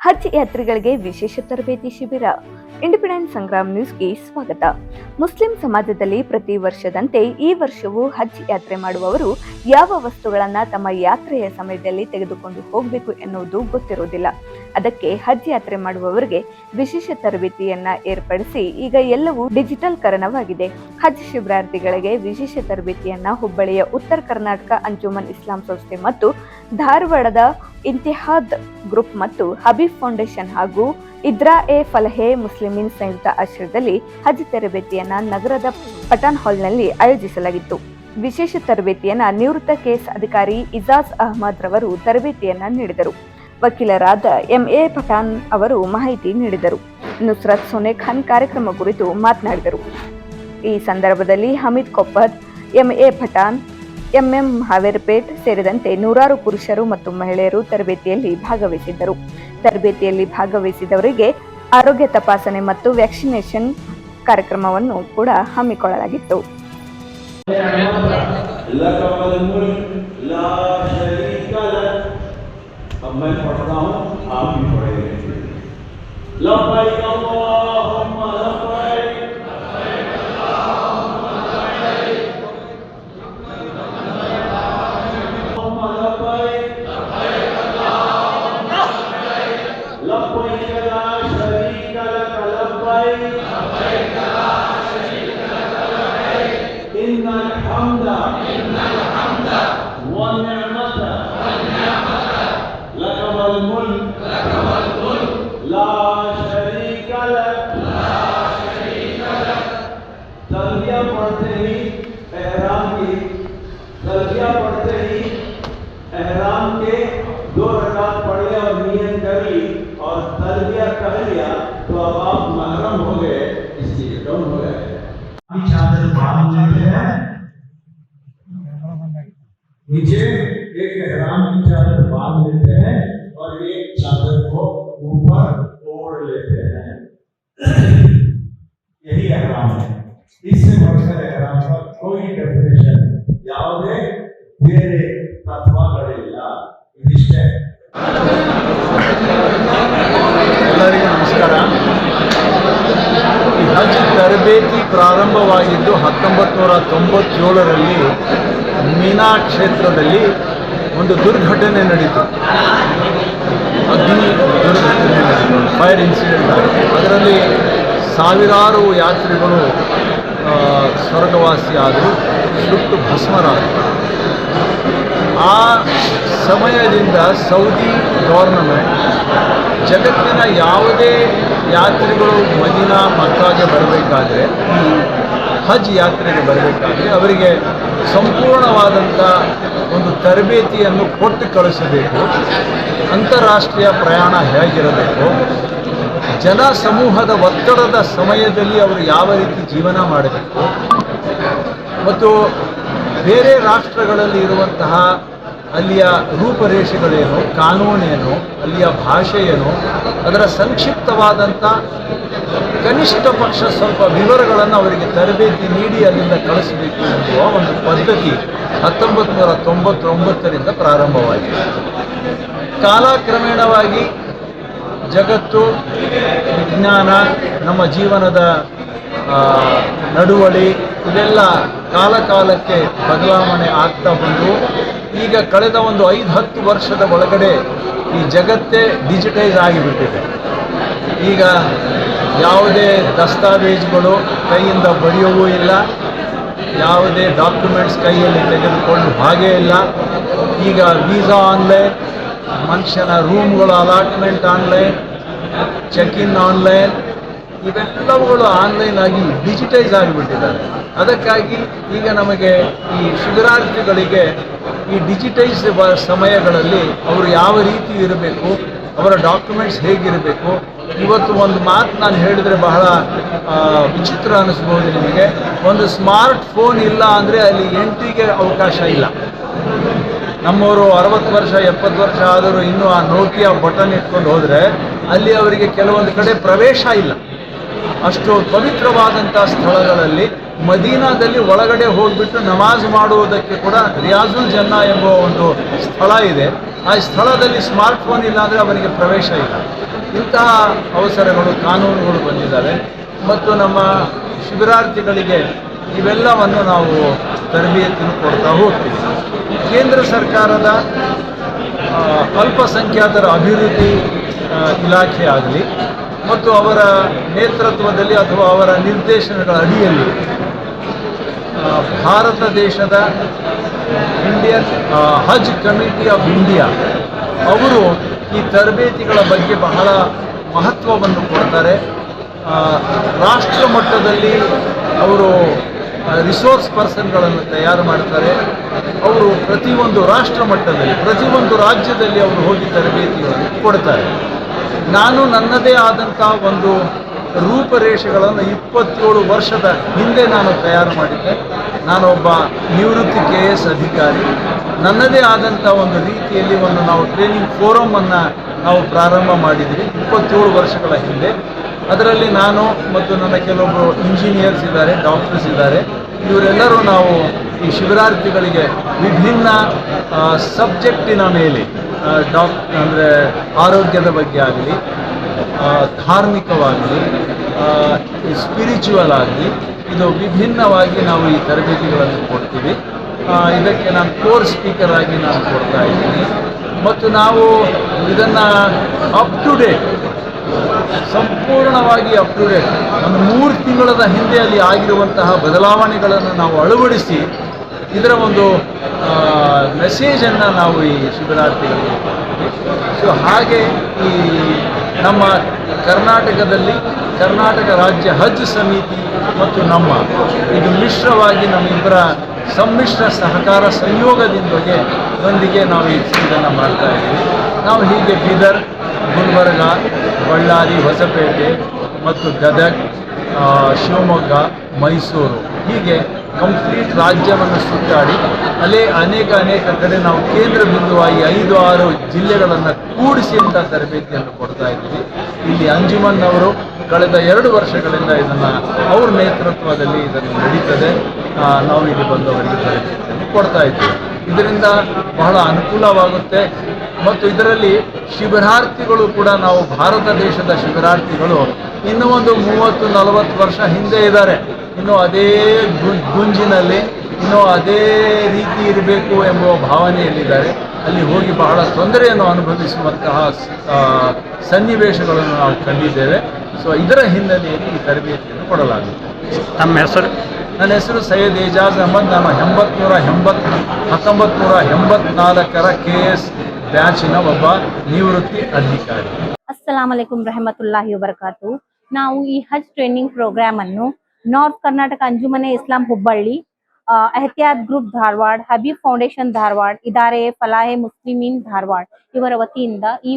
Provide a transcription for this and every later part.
ಹಜ್ ಯಾತ್ರಿಗಳಿಗೆ ವಿಶೇಷ ತರಬೇತಿ ಶಿಬಿರ. ಇಂಡಿಪೆಂಡೆಂಟ್ ಸಂಗ್ರಾಮ್ ನ್ಯೂಸ್ಗೆ ಸ್ವಾಗತ. ಮುಸ್ಲಿಂ ಸಮಾಜದಲ್ಲಿ ಪ್ರತಿ ವರ್ಷದಂತೆ ಈ ವರ್ಷವೂ ಹಜ್ ಯಾತ್ರೆ ಮಾಡುವವರು ಯಾವ ವಸ್ತುಗಳನ್ನ ತಮ್ಮ ಯಾತ್ರೆಯ ಸಮಯದಲ್ಲಿ ತೆಗೆದುಕೊಂಡು ಹೋಗಬೇಕು ಎನ್ನುವುದು ಗೊತ್ತಿರುವುದಿಲ್ಲ. ಅದಕ್ಕೆ ಹಜ್ ಯಾತ್ರೆ ಮಾಡುವವರಿಗೆ ವಿಶೇಷ ತರಬೇತಿಯನ್ನ ಏರ್ಪಡಿಸಿ ಈಗ ಎಲ್ಲವೂ ಡಿಜಿಟಲ್ ಕರಣವಾಗಿದೆ. ಹಜ್ ಶಿಬಿರಾರ್ಥಿಗಳಿಗೆ ವಿಶೇಷ ತರಬೇತಿಯನ್ನ ಹುಬ್ಬಳ್ಳಿಯ ಉತ್ತರ ಕರ್ನಾಟಕ ಅಂಜುಮನ್ ಇಸ್ಲಾಂ ಸಂಸ್ಥೆ ಮತ್ತು ಧಾರವಾಡದ ಇಂತಿಹಾದ್ ಗ್ರೂಪ್ ಮತ್ತು ಹಬೀಬ್ ಫೌಂಡೇಶನ್ ಹಾಗೂ ಇದ್ರಾ ಎ ಫಲಹೆ ಮುಸ್ಲಿಮೀನ್ ಸಂಯುಕ್ತ ಆಶ್ರಯದಲ್ಲಿ ಹಜ್ ತರಬೇತಿಯನ್ನ ನಗರದ ಪಠಾಣ್ ಹಾಲ್ನಲ್ಲಿ ಆಯೋಜಿಸಲಾಗಿತ್ತು. ವಿಶೇಷ ತರಬೇತಿಯನ್ನ ನಿವೃತ್ತ ಕೇಸ್ ಅಧಿಕಾರಿ ಇಜಾಜ್ ಅಹಮದ್ ರವರು ತರಬೇತಿಯನ್ನ ನೀಡಿದರು. ವಕೀಲರಾದ ಎಂಎ ಪಠಾಣ್ ಅವರು ಮಾಹಿತಿ ನೀಡಿದರು. ನುಸ್ರತ್ ಸೋನೆ ಖಾನ್ ಕಾರ್ಯಕ್ರಮ ಕುರಿತು ಮಾತನಾಡಿದರು. ಈ ಸಂದರ್ಭದಲ್ಲಿ ಹಮೀದ್ ಕೊಪ್ಪದ್, ಎಂಎ ಪಠಾಣ್, ಎಂಎಂ ಹಾವೇರ್ಪೇಟ್ ಸೇರಿದಂತೆ ನೂರಾರು ಪುರುಷರು ಮತ್ತು ಮಹಿಳೆಯರು ತರಬೇತಿಯಲ್ಲಿ ಭಾಗವಹಿಸಿದ್ದರು. ತರಬೇತಿಯಲ್ಲಿ ಭಾಗವಹಿಸಿದವರಿಗೆ ಆರೋಗ್ಯ ತಪಾಸಣೆ ಮತ್ತು ವ್ಯಾಕ್ಸಿನೇಷನ್ ಕಾರ್ಯಕ್ರಮವನ್ನು ಕೂಡ ಹಮ್ಮಿಕೊಳ್ಳಲಾಗಿತ್ತು. पढ़ते ही एहराम के 2 रकात पढ़ लिया और नियत कर ली और तलबिया कह लिया तो अब आप महरम हो गए, इसलिए कम हो गए। चादर बांध लेते हैं, नीचे एक एहराम की चादर बांध लेते हैं और एक चादर को ऊपर ओढ़ लेते हैं। यही एहराम है। इससे बढ़कर एहराम का कोई डेफिनेशन ಯಾವುದೇ ಬೇರೆ ತತ್ವಗಳಿಲ್ಲ. ಇದಿಷ್ಟೇ. ಎಲ್ಲರಿಗೂ ನಮಸ್ಕಾರ. ಈ ಹಜ್ ತರಬೇತಿ ಪ್ರಾರಂಭವಾಗಿದ್ದು 1997ರಲ್ಲಿ ಮೀನಾ ಕ್ಷೇತ್ರದಲ್ಲಿ ಒಂದು ದುರ್ಘಟನೆ ನಡೀತು. ಅಗ್ನಿ ದುರ್ಘಟನೆ ನಡೀತು, ಫೈರ್ ಇನ್ಸಿಡೆಂಟ್ ಆಯಿತು. ಅದರಲ್ಲಿ ಸಾವಿರಾರು ಯಾತ್ರಿಗಳು ಸ್ವರ್ಗವಾಸಿಯಾದರು, ಸುಟ್ಟು ಭಸ್ಮರಾದರು. ಆ ಸಮಯದಿಂದ ಸೌದಿ ಗವರ್ನಮೆಂಟ್ ಜಗತ್ತಿನ ಯಾವುದೇ ಯಾತ್ರಿಗಳು ಮದೀನಾ ಮಕ್ಕಾಗೆ ಬರಬೇಕಾದ್ರೆ, ಈ ಹಜ್ ಯಾತ್ರೆಗೆ ಬರಬೇಕಾದ್ರೆ ಅವರಿಗೆ ಸಂಪೂರ್ಣವಾದಂಥ ಒಂದು ತರಬೇತಿಯನ್ನು ಕೊಟ್ಟು ಕಳಿಸಬೇಕು. ಅಂತಾರಾಷ್ಟ್ರೀಯ ಪ್ರಯಾಣ ಹೇಗಿರಬೇಕು, ಜನ ಸಮೂಹದ ಒತ್ತಡದ ಸಮಯದಲ್ಲಿ ಅವರು ಯಾವ ರೀತಿ ಜೀವನ ಮಾಡಬೇಕು ಮತ್ತು ಬೇರೆ ರಾಷ್ಟ್ರಗಳಲ್ಲಿ ಇರುವಂತಹ ಅಲ್ಲಿಯ ರೂಪರೇಷೆಗಳೇನು, ಕಾನೂನೇನು, ಅಲ್ಲಿಯ ಭಾಷೆ ಏನು, ಅದರ ಸಂಕ್ಷಿಪ್ತವಾದಂಥ ಕನಿಷ್ಠ ಪಕ್ಷ ಸ್ವಲ್ಪ ವಿವರಗಳನ್ನು ಅವರಿಗೆ ತರಬೇತಿ ನೀಡಿ ಅಲ್ಲಿಂದ ಕಳಿಸಬೇಕು ಎನ್ನುವ ಒಂದು ಪದ್ಧತಿ 1999ರಿಂದ ಪ್ರಾರಂಭವಾಗಿದೆ. ಕಾಲಕ್ರಮೇಣವಾಗಿ ಜಗತ್ತು, ವಿಜ್ಞಾನ, ನಮ್ಮ ಜೀವನದ ನಡುವಳಿ ಇದೆಲ್ಲ ಕಾಲಕ್ಕೆ ಬದಲಾವಣೆ ಆಗ್ತಾ ಬಂದು ಈಗ ಕಳೆದ ಒಂದು 5-10 ವರ್ಷದ ಒಳಗಡೆ ಈ ಜಗತ್ತೇ ಡಿಜಿಟೈಸ್ ಆಗಿಬಿಟ್ಟಿದೆ. ಈಗ ಯಾವುದೇ ದಸ್ತಾವೇಜುಗಳು ಕೈಯಿಂದ ಬರೆಯುವೂ ಇಲ್ಲ, ಯಾವುದೇ ಡಾಕ್ಯುಮೆಂಟ್ಸ್ ಕೈಯಲ್ಲಿ ತೆಗೆದುಕೊಂಡು ಹಾಗೇ ಇಲ್ಲ. ಈಗ ವೀಸಾ ಆನ್ಲೈನ್, ಮನುಷ್ಯನ ರೂಮ್ಗಳು allotment online, check in online, ಇವೆಲ್ಲವುಗಳು ಆನ್ಲೈನ್ ಆಗಿ ಡಿಜಿಟೈಸ್ ಆಗಿಬಿಟ್ಟಿದ್ದಾರೆ. ಅದಕ್ಕಾಗಿ ಈಗ ನಮಗೆ ಈ ಶಿಬಿರಾರ್ಥಿಗಳಿಗೆ ಈ ಡಿಜಿಟೈಸ್ ಸಮಯಗಳಲ್ಲಿ ಅವರು ಯಾವ ರೀತಿ ಇರಬೇಕು, ಅವರ ಡಾಕ್ಯುಮೆಂಟ್ಸ್ ಹೇಗಿರಬೇಕು. ಇವತ್ತು ಒಂದು ಮಾತು ನಾನು ಹೇಳಿದರೆ ಬಹಳ ವಿಚಿತ್ರ ಅನ್ನಿಸ್ಬೋದು ನಿಮಗೆ. ಒಂದು ಸ್ಮಾರ್ಟ್ ಫೋನ್ ಇಲ್ಲ ಅಂದರೆ ಅಲ್ಲಿ ಎಂಟ್ರಿಗೆ ಅವಕಾಶ ಇಲ್ಲ. ನಮ್ಮವರು 60 ವರ್ಷ 70 ವರ್ಷ ಆದರೂ ಇನ್ನೂ ಆ ನೋಕಿಯಾ ಬಟನ್ ಇಟ್ಕೊಂಡು ಹೋದರೆ ಅಲ್ಲಿ ಅವರಿಗೆ ಕೆಲವೊಂದು ಕಡೆ ಪ್ರವೇಶ ಇಲ್ಲ. ಅಷ್ಟು ಪವಿತ್ರವಾದಂಥ ಸ್ಥಳಗಳಲ್ಲಿ ಮದೀನಾದಲ್ಲಿ ಒಳಗಡೆ ಹೋಗಿಬಿಟ್ಟು ನಮಾಜ್ ಮಾಡುವುದಕ್ಕೆ ಕೂಡ ರಿಯಾಜುಲ್ ಜನ್ನಾ ಎಂಬ ಒಂದು ಸ್ಥಳ ಇದೆ. ಆ ಸ್ಥಳದಲ್ಲಿ ಸ್ಮಾರ್ಟ್ಫೋನ್ ಇಲ್ಲ ಅಂದರೆ ಅವರಿಗೆ ಪ್ರವೇಶ ಇಲ್ಲ. ಇಂತಹ ಅವಸರಗಳು, ಕಾನೂನುಗಳು ಬಂದಿದ್ದಾವೆ ಮತ್ತು ನಮ್ಮ ಶಿಬಿರಾರ್ಥಿಗಳಿಗೆ ಇವೆಲ್ಲವನ್ನು ನಾವು ತರಬೇತಿಯನ್ನು ಕೊಡ್ತಾ ಹೋಗ್ತೀವಿ. ಕೇಂದ್ರ ಸರ್ಕಾರದ ಅಲ್ಪಸಂಖ್ಯಾತರ ಅಭಿವೃದ್ಧಿ ಇಲಾಖೆ ಆಗಲಿ ಮತ್ತು ಅವರ ನೇತೃತ್ವದಲ್ಲಿ ಅಥವಾ ಅವರ ನಿರ್ದೇಶನಗಳ ಅಡಿಯಲ್ಲಿ ಭಾರತ ದೇಶದ Indian Haj committee of India ಅವರು ಈ ತರಬೇತಿಗಳ ಬಗ್ಗೆ ಬಹಳ ಮಹತ್ವವನ್ನು ಕೊಡ್ತಾರೆ. ರಾಷ್ಟ್ರ ಮಟ್ಟದಲ್ಲಿ ಅವರು ರಿಸೋರ್ಸ್ ಪರ್ಸನ್ಗಳನ್ನು ತಯಾರು ಮಾಡ್ತಾರೆ. ಅವರು ಪ್ರತಿಯೊಂದು ರಾಷ್ಟ್ರ ಮಟ್ಟದಲ್ಲಿ, ಪ್ರತಿಯೊಂದು ರಾಜ್ಯದಲ್ಲಿ ಅವರು ಹೋಗಿ ತರಬೇತಿಗಳನ್ನು ಕೊಡ್ತಾರೆ. ನಾನು ನನ್ನದೇ ಆದಂಥ ಒಂದು ರೂಪರೇಷೆಗಳನ್ನು 27 ವರ್ಷದ ಹಿಂದೆ ನಾನು ತಯಾರು ಮಾಡಿದ್ದೆ. ನಾನೊಬ್ಬ ನಿವೃತ್ತಿ KS ಅಧಿಕಾರಿ. ನನ್ನದೇ ಆದಂಥ ಒಂದು ರೀತಿಯಲ್ಲಿ ನಾವು ಟ್ರೈನಿಂಗ್ ಫೋರಮನ್ನು ನಾವು ಪ್ರಾರಂಭ ಮಾಡಿದ್ವಿ 27 ವರ್ಷಗಳ ಹಿಂದೆ. ಅದರಲ್ಲಿ ನಾನು ಮತ್ತು ನನ್ನ ಕೆಲವೊಬ್ಬರು ಇಂಜಿನಿಯರ್ಸ್ ಇದ್ದಾರೆ, ಡಾಕ್ಟರ್ಸ್ ಇದ್ದಾರೆ. ಇವರೆಲ್ಲರೂ ನಾವು ಈ ಶಿಬಿರಾರ್ಥಿಗಳಿಗೆ ವಿಭಿನ್ನ ಸಬ್ಜೆಕ್ಟಿನ ಮೇಲೆ ಅಂದರೆ ಆರೋಗ್ಯದ ಬಗ್ಗೆ ಆಗಲಿ, ಧಾರ್ಮಿಕವಾಗಲಿ, ಸ್ಪಿರಿಚುವಲ್ ಆಗಲಿ, ಇದು ವಿಭಿನ್ನವಾಗಿ ನಾವು ಈ ತರಬೇತಿಗಳನ್ನು ಕೊಡ್ತೀವಿ. ಇದಕ್ಕೆ ನಾನು ಕೋರ್ ಸ್ಪೀಕರ್ ಆಗಿ ನಾನು ಕೊಡ್ತಾ ಇದ್ದೀನಿ ಮತ್ತು ನಾವು ಇದನ್ನು ಅಪ್ ಟು ಡೇಟ್, ಸಂಪೂರ್ಣವಾಗಿ ಅಪ್ ಟು ಡೇಟ್, ಒಂದು 3 ತಿಂಗಳ ಹಿಂದೆ ಅಲ್ಲಿ ಆಗಿರುವಂತಹ ಬದಲಾವಣೆಗಳನ್ನು ನಾವು ಅಳವಡಿಸಿ ಇದರ ಒಂದು ಮೆಸೇಜನ್ನು ನಾವು ಈ ಶಿಬಿರಾರ್ಥಿಗಳಿಗೆ ಕೊಡ್ತೀವಿ. ಸೊ ಹಾಗೆ ಈ ನಮ್ಮ ಕರ್ನಾಟಕದಲ್ಲಿ ಕರ್ನಾಟಕ ರಾಜ್ಯ ಹಜ್ ಸಮಿತಿ ಮತ್ತು ಇದು ಮಿಶ್ರವಾಗಿ ನಮ್ಮಿಬ್ಬರ ಸಮ್ಮಿಶ್ರ ಸಹಕಾರ ಸಂಯೋಗದೊಂದಿಗೆ ನಾವು ಇದನ್ನು ಮಾಡ್ತಾ ಇದ್ದೀವಿ. ನಾವು ಹೀಗೆ ಬೀದರ್, ಗುಲ್ಬರ್ಗ, ಬಳ್ಳಾರಿ, ಹೊಸಪೇಟೆ ಮತ್ತು ಗದಗ್, ಶಿವಮೊಗ್ಗ, ಮೈಸೂರು ಹೀಗೆ ಕಂಪ್ಲೀಟ್ ರಾಜ್ಯವನ್ನು ಸುತ್ತಾಡಿ ಅಲ್ಲೇ ಅನೇಕ ಕಡೆ ನಾವು ಕೇಂದ್ರ ಬಿಂದುವಾಗಿ 5-6 ಜಿಲ್ಲೆಗಳನ್ನು ಕೂಡಿಸಿ ಅಂತ ತರಬೇತಿಯನ್ನು ಕೊಡ್ತಾ ಇದ್ದೀವಿ. ಇಲ್ಲಿ ಅಂಜುಮನ್ ಅವರು ಕಳೆದ 2 ವರ್ಷಗಳಿಂದ ಇದನ್ನು ಅವ್ರ ನೇತೃತ್ವದಲ್ಲಿ ಇದನ್ನು ನಡೀತದೆ. ನಾವು ಇಲ್ಲಿ ಬಂದವರಿಗೆ ತರಬೇತಿಯನ್ನು ಕೊಡ್ತಾ ಇದ್ದೀವಿ. ಇದರಿಂದ ಬಹಳ ಅನುಕೂಲವಾಗುತ್ತೆ ಮತ್ತು ಇದರಲ್ಲಿ ಶಿಬಿರಾರ್ಥಿಗಳು ಕೂಡ ನಾವು ಭಾರತ ದೇಶದ ಶಿಬಿರಾರ್ಥಿಗಳು ಇನ್ನೂ ಒಂದು 30-40 ವರ್ಷ ಹಿಂದೆ ಇದ್ದಾರೆ. ಇನ್ನೂ ಅದೇ ಗುಂಜಿನಲ್ಲಿ, ಇನ್ನೂ ಅದೇ ರೀತಿ ಇರಬೇಕು ಎಂಬ ಭಾವನೆಯಲ್ಲಿದ್ದಾರೆ. ಅಲ್ಲಿ ಹೋಗಿ ಬಹಳ ತೊಂದರೆಯನ್ನು ಅನುಭವಿಸುವಂತಹ ಸನ್ನಿವೇಶಗಳನ್ನು ನಾವು ಕಂಡಿದ್ದೇವೆ. ಸೊ ಇದರ ಹಿನ್ನೆಲೆಯಲ್ಲಿ ಈ ತರಬೇತಿಯನ್ನು ಕೊಡಲಾಗುತ್ತೆ. ತಮ್ಮ ಹೆಸರು? ನನ್ನ ಹೆಸರು ಸೈಯದ್ ಏಜಾಜ್ ಅಹಮದ್. ನಾನು 1984ರ KS ಬ್ಯಾಚಿನ ಒಬ್ಬ ನಿವೃತ್ತಿ ಅಧಿಕಾರಿ. ಅಸ್ಸಲಾಂ ಅಲೈಕುಂ ರಹಮತುಲ್ಲಾಹಿ ವಬರಕಾತು. ನಾವು ಈ ಹಜ್ ಟ್ರೈನಿಂಗ್ ಪ್ರೋಗ್ರಾಮ್ ಅನ್ನು ನಾರ್ತ್ ಕರ್ನಾಟಕ ಅಂಜುಮನೆ ಇಸ್ಲಾಂ ಹುಬ್ಬಳ್ಳಿ, ಎಹತಿಯಾತ್ ಗ್ರೂಪ್ ಧಾರವಾಡ, ಹಬೀಬ್ ಫೌಂಡೇಶನ್ ಧಾರವಾಡ, ಇದಾರೆ ಫಲಾಹೆ ಮುಸ್ಲಿಮೀನ್ ಧಾರವಾಡ ಇವರ ವತಿಯಿಂದ ಈ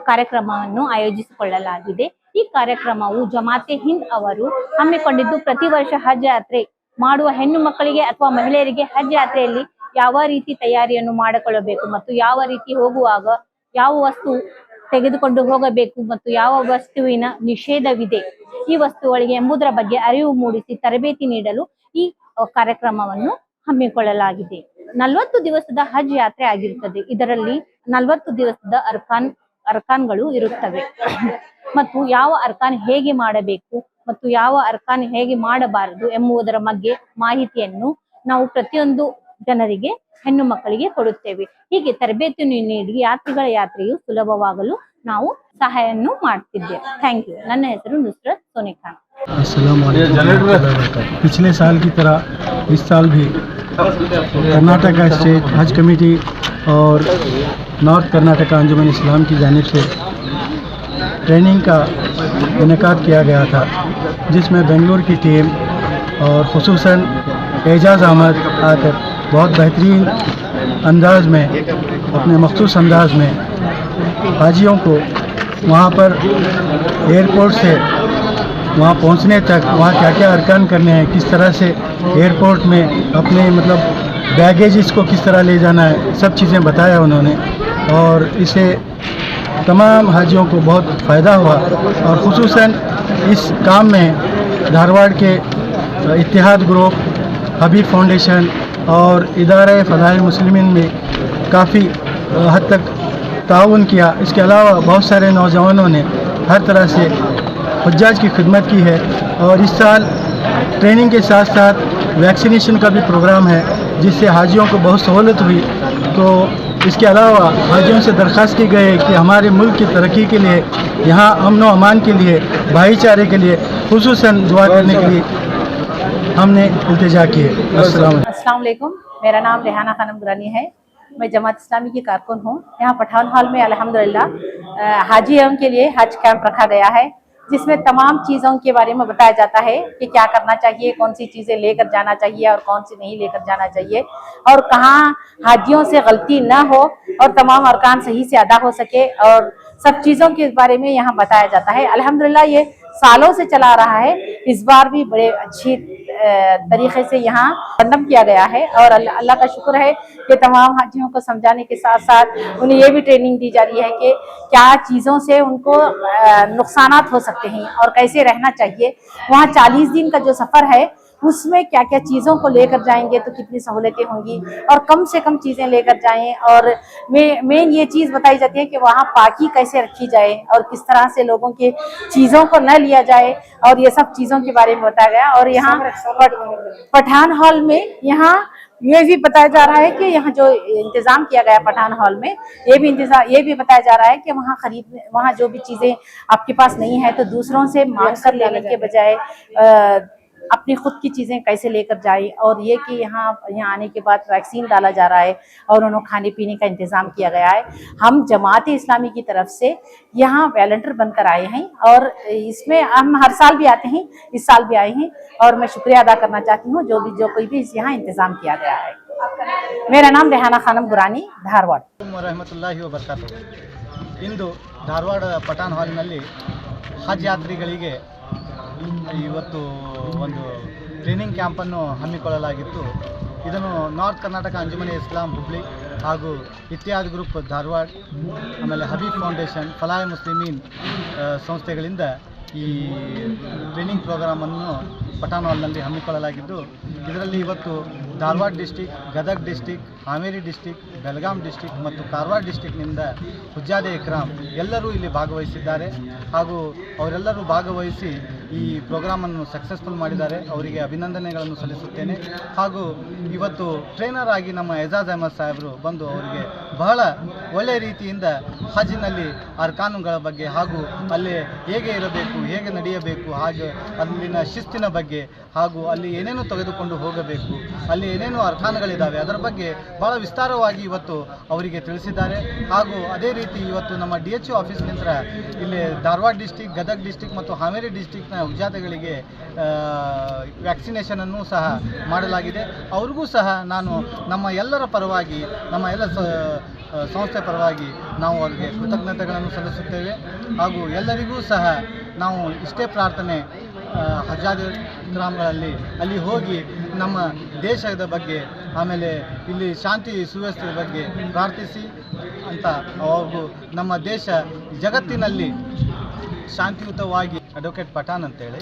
ಕಾರ್ಯಕ್ರಮವನ್ನು ಆಯೋಜಿಸಿಕೊಳ್ಳಲಾಗಿದೆ. ಈ ಕಾರ್ಯಕ್ರಮವು ಜಮಾತೆ ಹಿಂದ್ ಅವರು ಹಮ್ಮಿಕೊಂಡಿದ್ದು ಪ್ರತಿ ವರ್ಷ ಹಜ್ ಯಾತ್ರೆ ಮಾಡುವ ಹೆಣ್ಣು ಮಕ್ಕಳಿಗೆ ಅಥವಾ ಮಹಿಳೆಯರಿಗೆ ಹಜ್ ಯಾತ್ರೆಯಲ್ಲಿ ಯಾವ ರೀತಿ ತಯಾರಿಯನ್ನು ಮಾಡಿಕೊಳ್ಳಬೇಕು ಮತ್ತು ಯಾವ ರೀತಿ ಹೋಗುವಾಗ ಯಾವ ವಸ್ತು ತೆಗೆದುಕೊಂಡು ಹೋಗಬೇಕು ಮತ್ತು ಯಾವ ವಸ್ತುವಿನ ನಿಷೇಧವಿದೆ ಈ ವಸ್ತುಗಳಿಗೆ ಎಂಬುದರ ಬಗ್ಗೆ ಅರಿವು ಮೂಡಿಸಿ ತರಬೇತಿ ನೀಡಲು ಈ ಕಾರ್ಯಕ್ರಮವನ್ನು ಹಮ್ಮಿಕೊಳ್ಳಲಾಗಿದೆ. 40 ದಿವಸದ ಹಜ್ ಯಾತ್ರೆ ಆಗಿರುತ್ತದೆ. ಇದರಲ್ಲಿ 40 ದಿವಸದ ಅರ್ಕಾನ್ಗಳು ಇರುತ್ತವೆ ಮತ್ತು ಯಾವ ಅರ್ಕಾನ್ ಹೇಗೆ ಮಾಡಬೇಕು ಮತ್ತು ಯಾವ ಅರ್ಕಾನ್ ಹೇಗೆ ಮಾಡಬಾರದು ಎಂಬುದರ ಬಗ್ಗೆ ಮಾಹಿತಿಯನ್ನು ನಾವು ಪ್ರತಿಯೊಂದು ಜನರಿಗೆ, ಹೆಣ್ಣು ಮಕ್ಕಳಿಗೆ ಕೊಡುತ್ತೇವೆ. ಹೀಗೆ ತರಬೇತಿಯನ್ನು ನೀಡಿ ಯಾತ್ರಿಗಳ ಯಾತ್ರೆಯು ಸುಲಭವಾಗಲು ನಾವು ಸಹಾಯವನ್ನು ಮಾಡ್ತಿದ್ದೇವೆ. Thank you. ನನ್ನ ಹೆಸರು ನುಸ್ರತ್ ಸೋನಿ ಖಾನ್. अस्सलाम वालेकुम। पिछले साल की तरह इस साल भी कर्नाटका स्टेट हज कमेटी और नॉर्थ कर्नाटका अंजुमन इस्लाम की जानिब से ट्रेनिंग का इनेकाद किया गया था, जिसमें बेंगलुरु की टीम और खुसूसन एजाज़ अहमद आकर बहुत बेहतरीन अंदाज में, अपने मखसूस अंदाज में हाजियों को वहाँ पर एयरपोर्ट से वहाँ पहुँचने तक वहाँ क्या क्या अरकान करने हैं, किस तरह से एयरपोर्ट में अपने बैगेजेस को किस तरह ले जाना है, सब चीज़ें बताया उन्होंने। और इसे तमाम हाजियों को बहुत फ़ायदा हुआ और ख़ुसूसन इस काम में धारवाड़ के इत्तेहाद ग्रुप, हबीब फाउंडेशन और इदारे फलाह मुस्लिमीन में काफ़ी हद तक ताउन किया। इसके अलावा बहुत सारे नौजवानों ने हर तरह से हुज्जाज की खिदमत की है और इस साल ट्रेनिंग के साथ साथ वैक्सीनेशन का भी प्रोग्राम है जिससे हाजियों को बहुत सहूलत हुई। तो इसके अलावा हाजियों से दरख्वास्त की गई है कि हमारे मुल्क की तरक्की के लिए, यहाँ अमन व अमान के लिए, भाईचारे के लिए खुसूसन दुआ करने के लिए हमने इल्तिजा की है। अस्सलाम वालेकुम, मेरा नाम रेहाना खानम दुरानी है। मैं जमात इस्लामी की कारकुन हूँ। यहाँ पठान हॉल में अल्हम्दुलिल्लाह हाजियों के लिए हज कैंप रखा गया है जिसमें तमाम चीज़ों के बारे में बताया जाता है कि क्या करना चाहिए, कौन सी चीज़ें लेकर जाना चाहिए और कौन सी नहीं लेकर जाना चाहिए, और कहाँ हाजियों से गलती न हो और तमाम अरकान सही से अदा हो सके, और सब चीज़ों के बारे में यहाँ बताया जाता है। अल्हम्दुलिल्लाह ये सालों से चला रहा है। इस बार भी बड़े अच्छी तरीके से यहाँ कंडम किया गया है और अल्लाह का शुक्र है कि तमाम हाजियों को समझाने के साथ साथ उन्हें ये भी ट्रेनिंग दी जा रही है कि क्या चीज़ों से उनको नुकसानात हो सकते हैं और कैसे रहना चाहिए। वहाँ 40 दिन का जो सफ़र है उसमें क्या क्या चीज़ों को लेकर जाएंगे तो कितनी सहूलतें होंगी और कम से कम चीज़ें लेकर जाएं, और मेन ये चीज़ बताई जाती है कि वहाँ पाकी कैसे रखी जाए और किस तरह से लोगों की चीज़ों को न लिया जाए, और ये सब चीज़ों के बारे में बताया गया। और यहाँ पठान हॉल में यहाँ ये भी बताया जा रहा है कि यहाँ जो इंतज़ाम किया गया पठान हॉल में ये भी बताया जा रहा है कि वहाँ जो भी चीज़ें आपके पास नहीं है तो दूसरों से मांग कर लेने के बजाय अपनी खुद की चीज़ें कैसे लेकर जाए, और ये कि यहाँ आने के बाद वैक्सीन डाला जा रहा है और उन्होंने खाने पीने का इंतज़ाम किया गया है। हम जमात इस्लामी की तरफ से यहाँ वॉलंटियर बनकर आए हैं और इसमें हम हर साल भी आते हैं, इस साल भी आए हैं, और मैं शुक्रिया अदा करना चाहती हूँ जो कोई भी यहाँ इंतज़ाम किया गया है। मेरा नाम रेहाना खानम गुरानी, धारवाड़। ವರಹಮತುಲ್ಲಾಹಿ ವಬರಕಾತು। ಇಂದು ಧಾರವಾಡ ಪಠಾನ್ ಹಾಲ್ನಲ್ಲಿ ಹಜ್ ಯಾತ್ರಿಗಳಿಗೆ ಇವತ್ತು ಒಂದು ಟ್ರೈನಿಂಗ್ ಕ್ಯಾಂಪನ್ನು ಹಮ್ಮಿಕೊಳ್ಳಲಾಗಿತ್ತು। ಇದನ್ನು ನಾರ್ತ್ ಕರ್ನಾಟಕ ಅಂಜುಮನೆ ಇಸ್ಲಾಂ ಹುಬ್ಳಿ ಹಾಗೂ ಇತ್ಯಾದ್ ಗ್ರೂಪ್ ಧಾರವಾಡ, ಆಮೇಲೆ ಹಬೀಬ್ ಫೌಂಡೇಶನ್, ಫಲಾಹ್ ಮುಸ್ಲಿಮೀನ್ ಸಂಸ್ಥೆಗಳಿಂದ ಈ ಟ್ರೈನಿಂಗ್ ಪ್ರೋಗ್ರಾಮನ್ನು ಪಠಾನ್ ಹಾಲ್ನಲ್ಲಿ ಹಮ್ಮಿಕೊಳ್ಳಲಾಗಿದ್ದು, ಇದರಲ್ಲಿ ಇವತ್ತು Dharwad district, Gadag district, Haveri district, Belgaum district ಮತ್ತು ಕಾರವಾರ ಡಿಸ್ಟಿಕ್ನಿಂದ ಹುಜ್ಜಾದೆ ಇಕ್ರಾಮ್ ಎಲ್ಲರೂ ಇಲ್ಲಿ ಭಾಗವಹಿಸಿದ್ದಾರೆ ಹಾಗೂ ಅವರೆಲ್ಲರೂ ಭಾಗವಹಿಸಿ ಈ ಪ್ರೋಗ್ರಾಮನ್ನು ಸಕ್ಸಸ್ಫುಲ್ ಮಾಡಿದ್ದಾರೆ। ಅವರಿಗೆ ಅಭಿನಂದನೆಗಳನ್ನು ಸಲ್ಲಿಸುತ್ತೇನೆ। ಹಾಗೂ ಇವತ್ತು ಟ್ರೈನರ್ ಆಗಿ ನಮ್ಮ ಎಜಾಜ್ ಅಹಮದ್ ಸಾಹೇಬರು ಬಂದು ಅವರಿಗೆ ಬಹಳ ಒಳ್ಳೆಯ ರೀತಿಯಿಂದ ಹಜ್ನಲ್ಲಿ ಅರ್ಕಾನುಗಳ ಬಗ್ಗೆ ಹಾಗೂ ಅಲ್ಲಿ ಹೇಗೆ ಇರಬೇಕು, ಹೇಗೆ ನಡೆಯಬೇಕು, ಹಾಗೆ ಅಲ್ಲಿನ ಶಿಸ್ತಿನ ಬಗ್ಗೆ ಹಾಗೂ ಅಲ್ಲಿ ಏನೇನು ತೆಗೆದುಕೊಂಡು ಹೋಗಬೇಕು, ಅಲ್ಲಿ ಏನೇನು ಅರ್ಕಾನುಗಳಿದ್ದಾವೆ ಅದರ ಬಗ್ಗೆ ಭಾಳ ವಿಸ್ತಾರವಾಗಿ ಇವತ್ತು ಅವರಿಗೆ ತಿಳಿಸಿದ್ದಾರೆ। ಹಾಗೂ ಅದೇ ರೀತಿ ಇವತ್ತು ನಮ್ಮ DHO ಆಫೀಸ್ನಿಂದ ಇಲ್ಲಿ ಧಾರವಾಡ ಡಿಸ್ಟಿಕ್, ಗದಗ ಡಿಸ್ಟಿಕ್ ಮತ್ತು ಹಾವೇರಿ ಡಿಸ್ಟಿಕ್ನ ಹುಜ್ಜಾತೆಗಳಿಗೆ ವ್ಯಾಕ್ಸಿನೇಷನನ್ನು ಸಹ ಮಾಡಲಾಗಿದೆ। ಅವ್ರಿಗೂ ಸಹ ನಾನು ನಮ್ಮ ಎಲ್ಲರ ಪರವಾಗಿ, ನಮ್ಮ ಎಲ್ಲ ಸಂಸ್ಥೆ ಪರವಾಗಿ ನಾವು ಅವರಿಗೆ ಕೃತಜ್ಞತೆಗಳನ್ನು ಸಲ್ಲಿಸುತ್ತೇವೆ। ಹಾಗೂ ಎಲ್ಲರಿಗೂ ಸಹ ನಾವು ಇಷ್ಟೇ ಪ್ರಾರ್ಥನೆ, ಹಜಾದ್ ಗ್ರಾಮಗಳಲ್ಲಿ ಅಲ್ಲಿ ಹೋಗಿ ನಮ್ಮ ದೇಶದ ಬಗ್ಗೆ, ಆಮೇಲೆ ಇಲ್ಲಿ ಶಾಂತಿ ಸುವ್ಯವಸ್ಥೆ ಬಗ್ಗೆ ಪ್ರಾರ್ಥಿಸಿ ಅಂತ ಹಾಗೂ ನಮ್ಮ ದೇಶ ಜಗತ್ತಿನಲ್ಲಿ ಶಾಂತಿಯುತವಾಗಿ ಅಡ್ವೊಕೇಟ್ ಪಠಾನ್ ಅಂತೇಳಿ